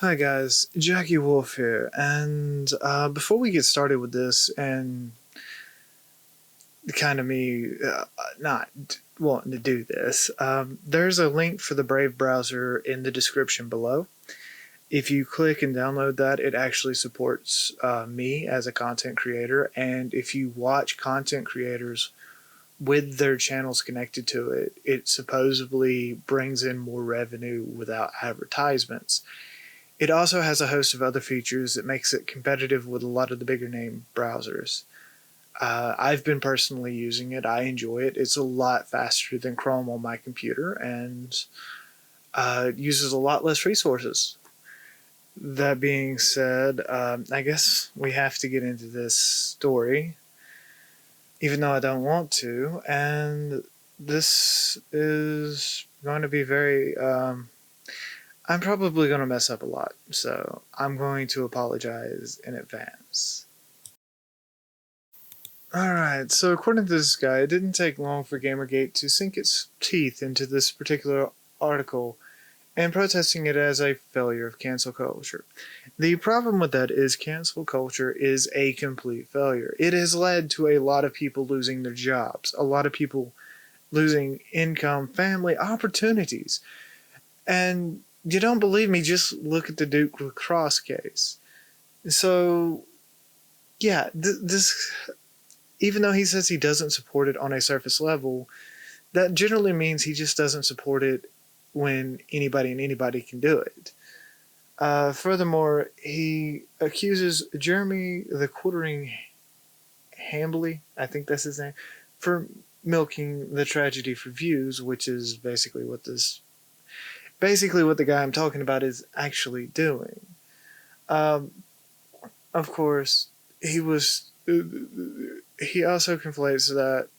Hi guys, Jackie Wolf here, and before we get started with this and kind of me not wanting to do this, there's a link for the Brave browser in the description below. If you click and download that, it actually supports me as a content creator, and if you watch content creators with their channels connected to it, it supposedly brings in more revenue without advertisements. It also has a host of other features that makes it competitive with a lot of the bigger name browsers. I've been personally using it. I enjoy it. It's a lot faster than Chrome on my computer and uses a lot less resources. That being said, I guess we have to get into this story, even though I don't want to. And this is going to be very I'm probably going to mess up a lot, so I'm going to apologize in advance. Alright, so according to this guy, it didn't take long for GamerGate to sink its teeth into this particular article and protesting it as a failure of cancel culture. The problem with that is cancel culture is a complete failure. It has led to a lot of people losing their jobs, a lot of people losing income, family, opportunities. And you don't believe me, just look at the Duke lacrosse case. So, yeah, this, even though he says he doesn't support it on a surface level, that generally means he just doesn't support it when anybody and anybody can do it. Furthermore, he accuses Jeremy the Quartering Hambley, I think that's his name, for milking the tragedy for views, which is basically what the guy I'm talking about is actually doing. Of course, he also conflates that,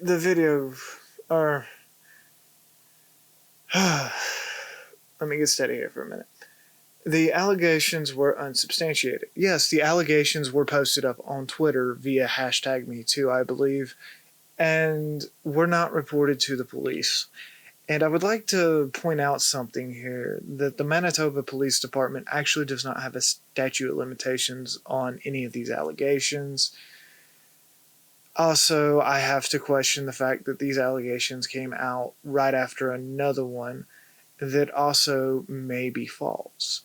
the video, or, let me get steady here for a minute. The allegations were unsubstantiated. Yes, the allegations were posted up on Twitter via #MeToo, I believe, and were not reported to the police. And I would like to point out something here, that the Manitoba Police Department actually does not have a statute of limitations on any of these allegations. Also, I have to question the fact that these allegations came out right after another one that also may be false.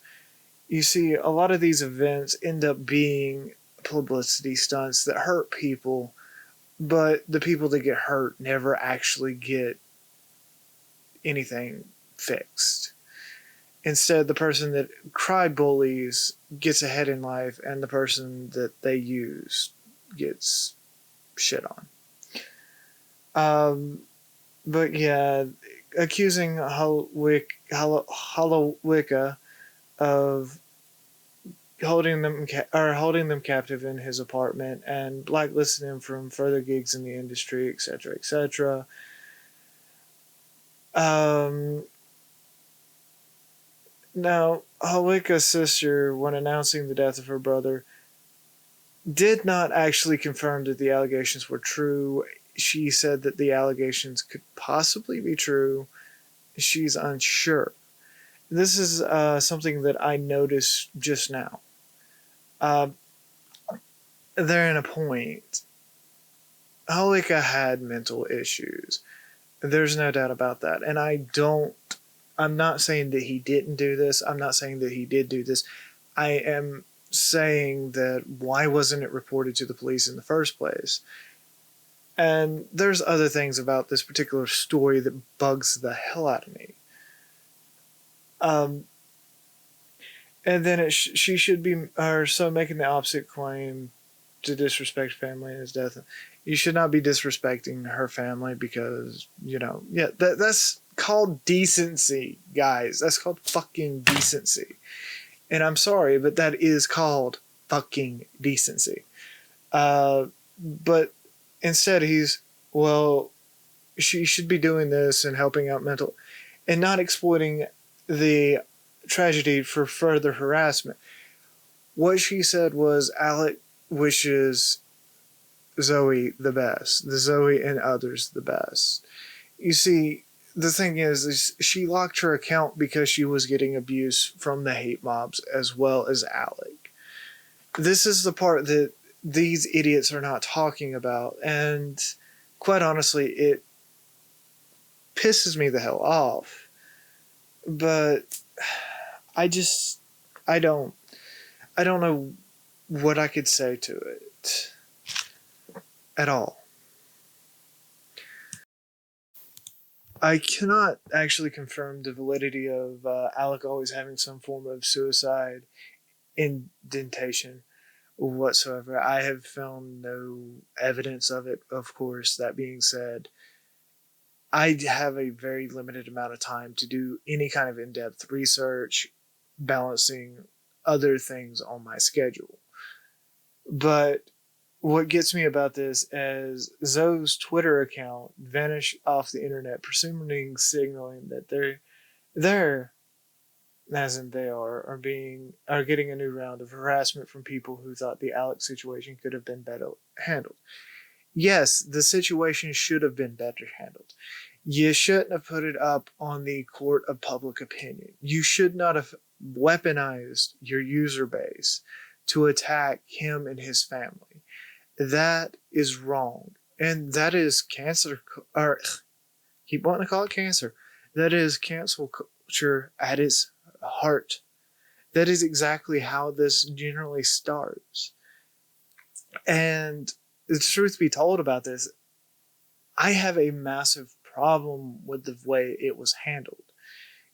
You see, a lot of these events end up being publicity stunts that hurt people, but the people that get hurt never actually get anything fixed. Instead, the person that cry bullies gets ahead in life, and the person that they use gets shit on. But yeah, accusing Holowicka of holding them captive in his apartment and blacklisting him from further gigs in the industry, etc., etc. Now, Holowicka's sister, when announcing the death of her brother, did not actually confirm that the allegations were true. She said that the allegations could possibly be true. She's unsure. This is something that I noticed just now. They're in a point. Holowicka had mental issues. There's no doubt about that. And I'm not saying that he didn't do this. I'm not saying that he did do this. I am saying that why wasn't it reported to the police in the first place? And there's other things about this particular story that bugs the hell out of me. And then she should be, or so making the opposite claim to disrespect family and his death. You should not be disrespecting her family because, that's called decency, guys. That's called fucking decency. And I'm sorry, but that is called fucking decency. But instead she should be doing this and helping out mental, and not exploiting the tragedy for further harassment. What she said was Alec wishes Zoe the best, the Zoe and others the best. You see, the thing is she locked her account because she was getting abuse from the hate mobs as well as Alec. This is the part that these idiots are not talking about, and quite honestly, it pisses me the hell off. But I just, I don't, I don't know what I could say to it at all. I cannot actually confirm the validity of Alec always having some form of suicide indentation whatsoever. I have found no evidence of it, of course. That being said, I have a very limited amount of time to do any kind of in depth research, balancing other things on my schedule. But what gets me about this is Zoe's Twitter account vanished off the internet, presumably signaling that they're as in they are getting a new round of harassment from people who thought the Alex situation could have been better handled. Yes, the situation should have been better handled. You shouldn't have put it up on the court of public opinion. You should not have weaponized your user base to attack him and his family. That is wrong. And that is cancer, or keep wanting to call it cancer. That is cancel culture at its heart. That is exactly how this generally starts. And the truth be told about this, I have a massive problem with the way it was handled.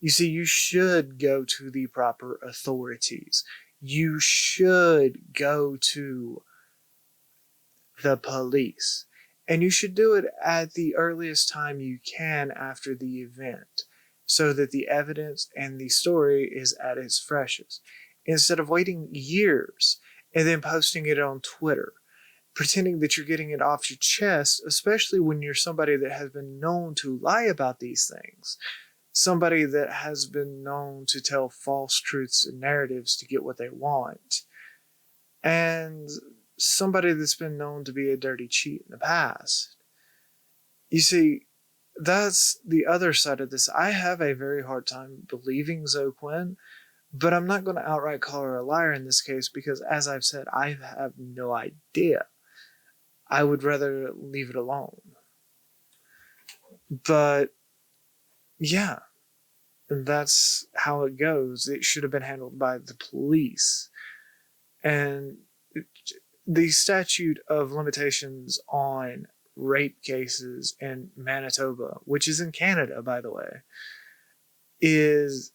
You see, you should go to the proper authorities. You should go to the police. And you should do it at the earliest time you can after the event, so that the evidence and the story is at its freshest, instead of waiting years and then posting it on Twitter, pretending that you're getting it off your chest, especially when you're somebody that has been known to lie about these things, somebody that has been known to tell false truths and narratives to get what they want, and somebody that's been known to be a dirty cheat in the past. You see, that's the other side of this. I have a very hard time believing Zoe Quinn, but I'm not going to outright call her a liar in this case because, as I've said, I have no idea. I would rather leave it alone. But, yeah, that's how it goes. It should have been handled by the police. And the statute of limitations on rape cases in Manitoba, which is in Canada, by the way, is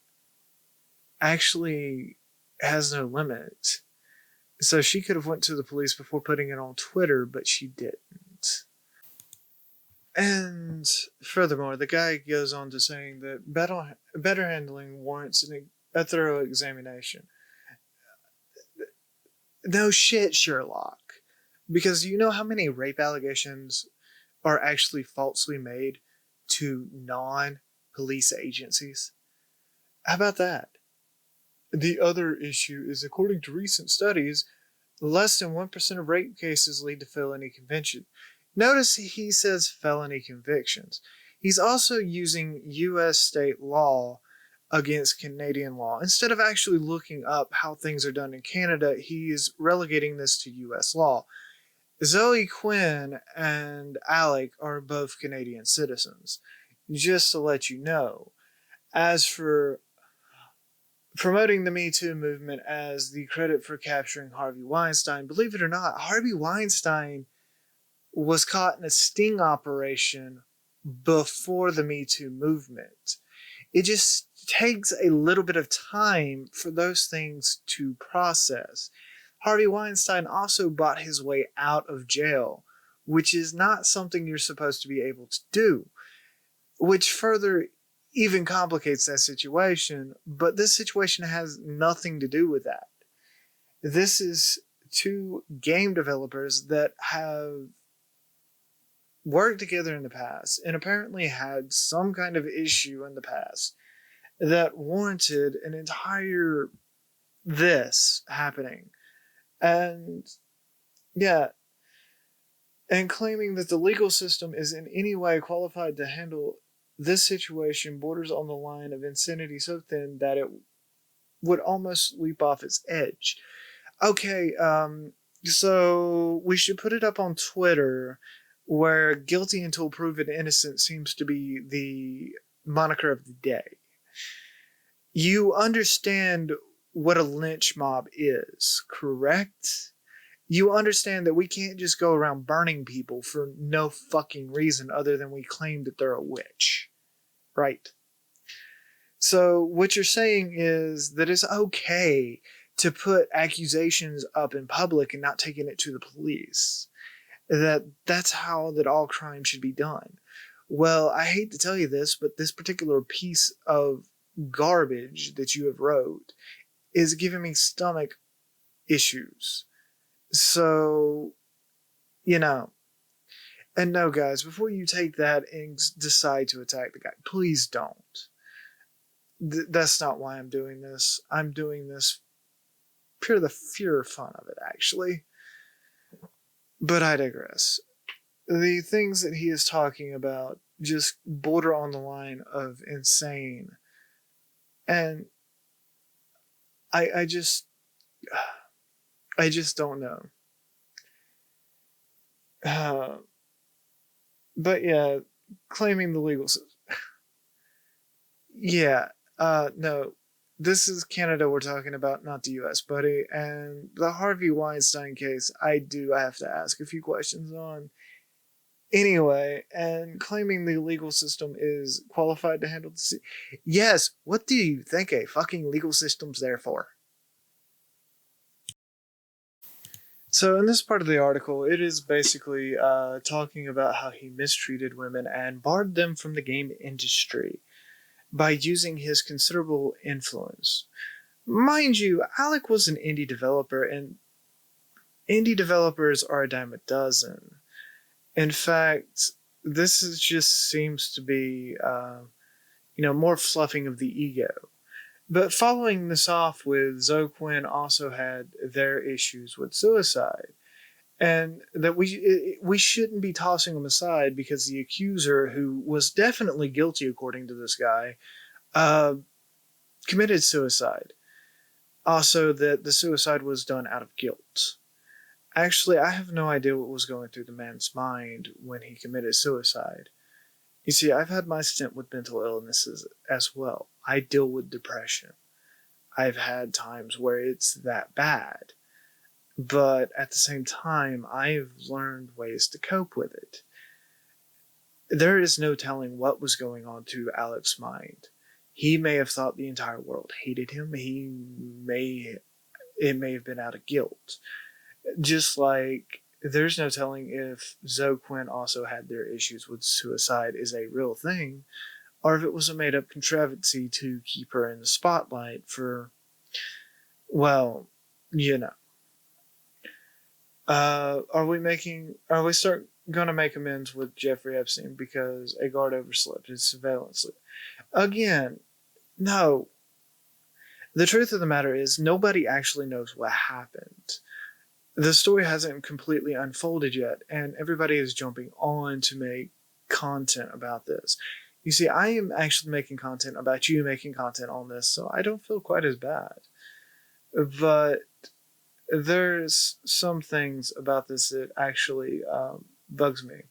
actually has no limit. So she could have went to the police before putting it on Twitter, but she didn't. And furthermore, the guy goes on to saying that better handling warrants a thorough examination. No shit, Sherlock. Because you know how many rape allegations are actually falsely made to non-police agencies? How about that? The other issue is, according to recent studies, less than 1% of rape cases lead to felony conviction. Notice he says felony convictions. He's also using U.S. state law against Canadian law. Instead of actually looking up how things are done in Canada, he is relegating this to U.S. law. Zoe Quinn and Alec are both Canadian citizens, just to let you know. As for promoting the Me Too movement as the credit for capturing Harvey Weinstein, believe it or not, Harvey Weinstein was caught in a sting operation before the Me Too movement. It just takes a little bit of time for those things to process. Harvey Weinstein also bought his way out of jail, which is not something you're supposed to be able to do, which further even complicates that situation. But this situation has nothing to do with that. This is two game developers that have worked together in the past and apparently had some kind of issue in the past that warranted an entire this happening. And yeah, and claiming that the legal system is in any way qualified to handle this situation borders on the line of insanity so thin that it would almost leap off its edge. Okay, so we should put it up on Twitter, where guilty until proven innocent seems to be the moniker of the day. You understand what a lynch mob is, correct? You understand that we can't just go around burning people for no fucking reason other than we claim that they're a witch, right? So what you're saying is that it's okay to put accusations up in public and not taking it to the police. That's how that all crime should be done. Well, I hate to tell you this, but this particular piece of garbage that you have wrote is giving me stomach issues. So, you know, and no, guys, before you take that and decide to attack the guy, please don't. That's not why I'm doing this. I'm doing this pure fun of it, actually. But I digress. The things that he is talking about just border on the line of insane. And I just don't know. But yeah, claiming the legal system. Yeah, no. This is Canada we're talking about, not the US, buddy. And the Harvey Weinstein case, I have to ask a few questions on. Anyway, and claiming the legal system is qualified to handle this. Yes, what do you think a fucking legal system's there for? So in this part of the article, it is basically talking about how he mistreated women and barred them from the game industry by using his considerable influence. Mind you, Alec was an indie developer, and indie developers are a dime a dozen. In fact, just seems to be, more fluffing of the ego. But following this off with Zoe Quinn also had their issues with suicide. And that we shouldn't be tossing them aside because the accuser, who was definitely guilty according to this guy, committed suicide. Also, that the suicide was done out of guilt. Actually, I have no idea what was going through the man's mind when he committed suicide. You see, I've had my stint with mental illnesses as well. I deal with depression. I've had times where it's that bad. But at the same time, I've learned ways to cope with it. There is no telling what was going on through Alec's mind. He may have thought the entire world hated him. It may have been out of guilt. Just like there's no telling if Zoe Quinn also had their issues with suicide is a real thing, or if it was a made-up contrivance to keep her in the spotlight for, well, you know. Are we gonna make amends with Jeffrey Epstein because a guard overslept his surveillance? Again, no. The truth of the matter is nobody actually knows what happened. The story hasn't completely unfolded yet, and everybody is jumping on to make content about this. You see, I am actually making content about you making content on this, so I don't feel quite as bad. But there's some things about this that actually bugs me.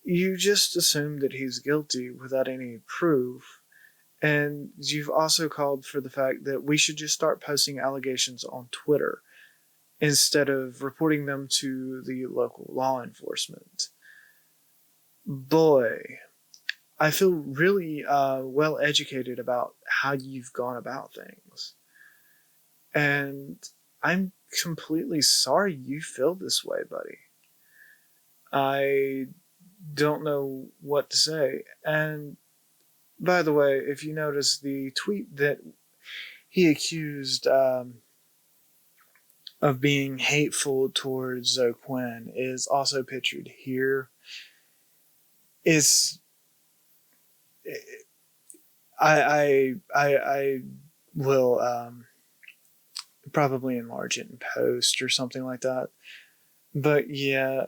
You just assume that he's guilty without any proof. And you've also called for the fact that we should just start posting allegations on Twitter instead of reporting them to the local law enforcement. Boy, I feel really well educated about how you've gone about things. And I'm completely sorry you feel this way, buddy. I don't know what to say. And by the way, if you notice, the tweet that he accused of being hateful towards Zoe Quinn is also pictured here. I will probably enlarge it in post or something like that. But yeah,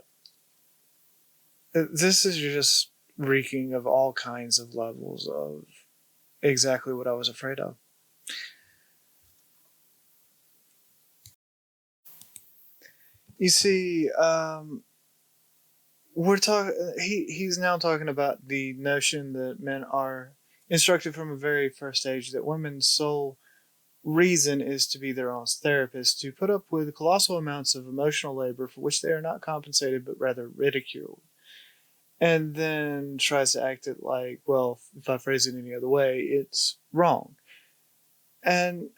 this is just reeking of all kinds of levels of exactly what I was afraid of. You see, he's now talking about the notion that men are instructed from a very first age that women's sole reason is to be their own therapist, to put up with colossal amounts of emotional labor for which they are not compensated but rather ridiculed. And then tries to act it like, well, if I phrase it any other way, it's wrong. And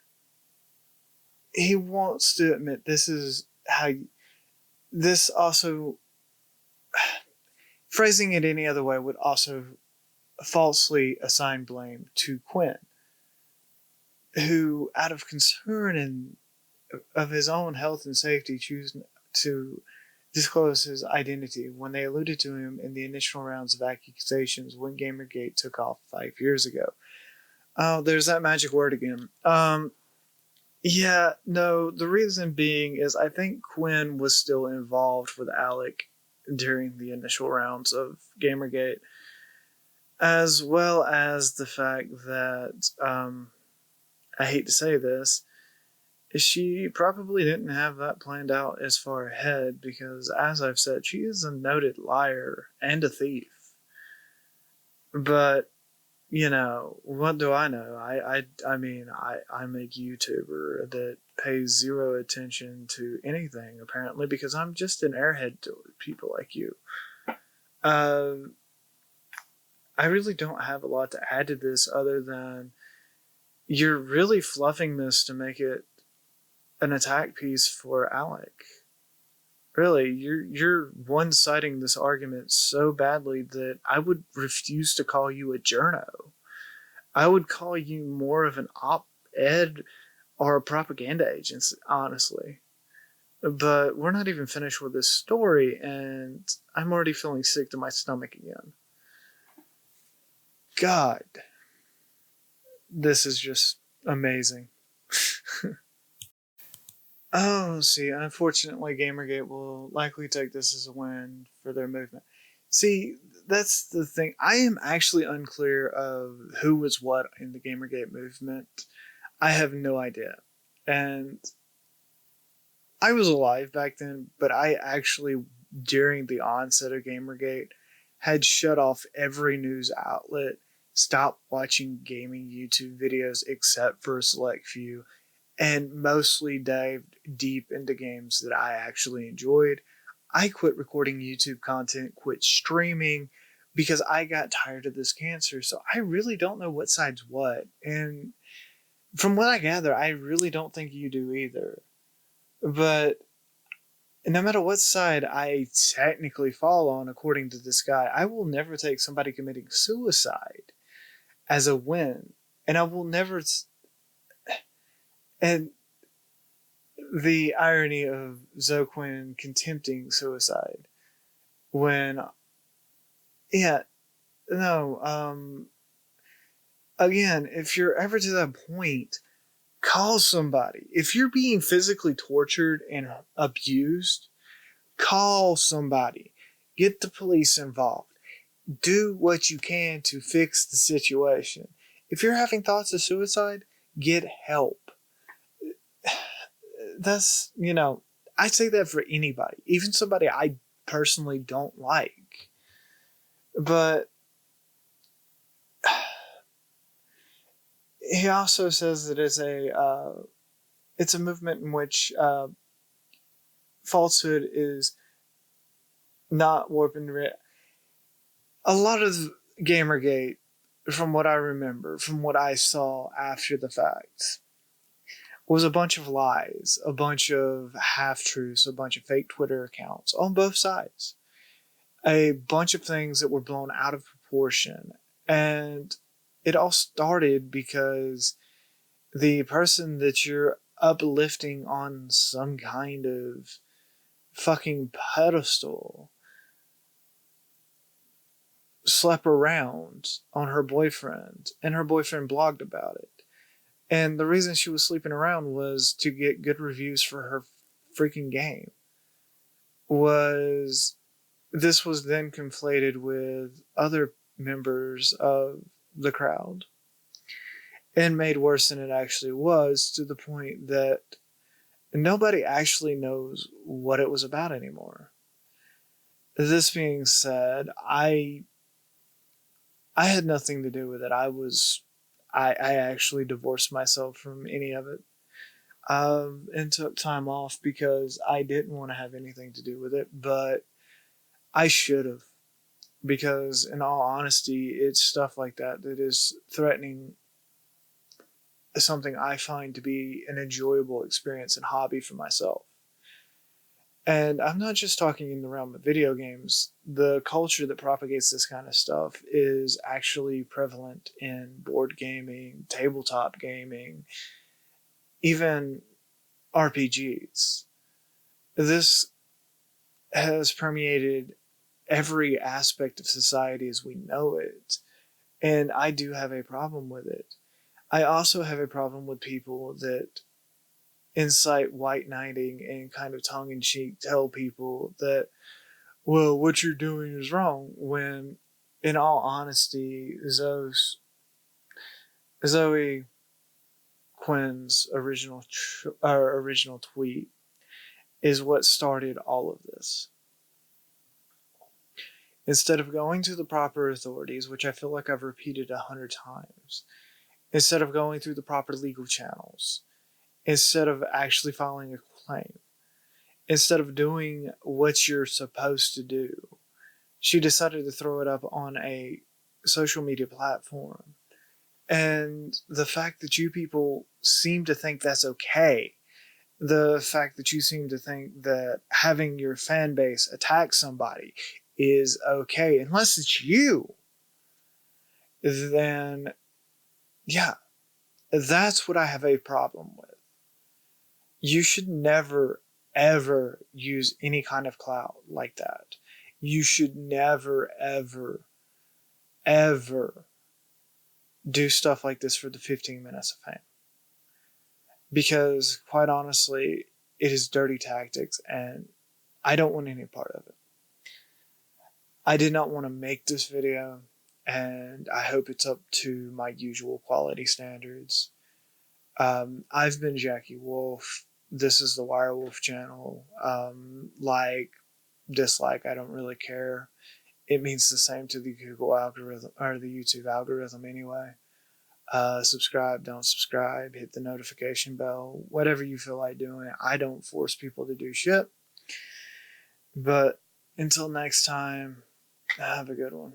he wants to admit this is how. This also. Phrasing it any other way would also falsely assign blame to Quinn, who, out of concern and of his own health and safety, chose to disclose his identity when they alluded to him in the initial rounds of accusations when GamerGate took off 5 years ago. Oh, there's that magic word again. Yeah, no, the reason being is I think Quinn was still involved with Alec during the initial rounds of GamerGate, as well as the fact that, I hate to say this, she probably didn't have that planned out as far ahead because, as I've said, she is a noted liar and a thief. But, you know, what do I know? I mean, I'm a YouTuber that pays zero attention to anything, apparently, because I'm just an airhead to people like you. I really don't have a lot to add to this other than you're really fluffing this to make it an attack piece for Alec. Really, you're one-siding this argument so badly that I would refuse to call you a journo. I would call you more of an op-ed or a propaganda agent, honestly. But we're not even finished with this story, and I'm already feeling sick to my stomach again. God. This is just amazing. Oh, see, unfortunately, Gamergate will likely take this as a win for their movement. See, that's the thing. I am actually unclear of who was what in the Gamergate movement. I have no idea. And I was alive back then, but I actually, during the onset of Gamergate, had shut off every news outlet, stopped watching gaming YouTube videos except for a select few, and mostly dived deep into games that I actually enjoyed. I quit recording YouTube content, quit streaming, because I got tired of this cancer. So I really don't know what side's what. And from what I gather, I really don't think you do either. But no matter what side I technically fall on, according to this guy, I will never take somebody committing suicide as a win. And I will never. And the irony of Zoquin contempting suicide when, yeah, no, again, if you're ever to that point, call somebody. If you're being physically tortured and abused, call somebody. Get the police involved. Do what you can to fix the situation. If you're having thoughts of suicide, get help. That's, I say that for anybody, even somebody I personally don't like. But he also says that it's a movement in which falsehood is not warping reality. A lot of Gamergate, from what I remember, from what I saw after the fact, was a bunch of lies, a bunch of half-truths, a bunch of fake Twitter accounts on both sides. A bunch of things that were blown out of proportion. And it all started because the person that you're uplifting on some kind of fucking pedestal slept around on her boyfriend, and her boyfriend blogged about it. And the reason she was sleeping around was to get good reviews for her freaking game. Was this was then conflated with other members of the crowd and made worse than it actually was, to the point that nobody actually knows what it was about anymore. This being said, I had nothing to do with it. I actually divorced myself from any of it, and took time off because I didn't want to have anything to do with it, but I should have. Because in all honesty, it's stuff like that that is threatening something I find to be an enjoyable experience and hobby for myself. And I'm not just talking in the realm of video games. The culture that propagates this kind of stuff is actually prevalent in board gaming, tabletop gaming, even RPGs. This has permeated every aspect of society as we know it. And I do have a problem with it. I also have a problem with people that incite white knighting and kind of tongue in cheek tell people that, well, what you're doing is wrong, when in all honesty, Zoe Quinn's original tweet is what started all of this. Instead of going to the proper authorities, which I feel like I've repeated 100 times, instead of going through the proper legal channels, instead of actually filing a claim, instead of doing what you're supposed to do, she decided to throw it up on a social media platform. And the fact that you people seem to think that's okay, the fact that you seem to think that having your fan base attack somebody is okay, unless it's you, then yeah, that's what I have a problem with. You should never, ever use any kind of clout like that. You should never, ever, ever do stuff like this for the 15 minutes of fame. Because, quite honestly, it is dirty tactics, and I don't want any part of it. I did not want to make this video, and I hope it's up to my usual quality standards. I've been Jackie Wolf. This is the Wirewolf channel. Like, dislike, I don't really care. It means the same to the Google algorithm, or the YouTube algorithm anyway. Subscribe, don't subscribe, hit the notification bell, whatever you feel like doing. I don't force people to do shit. But until next time, have a good one.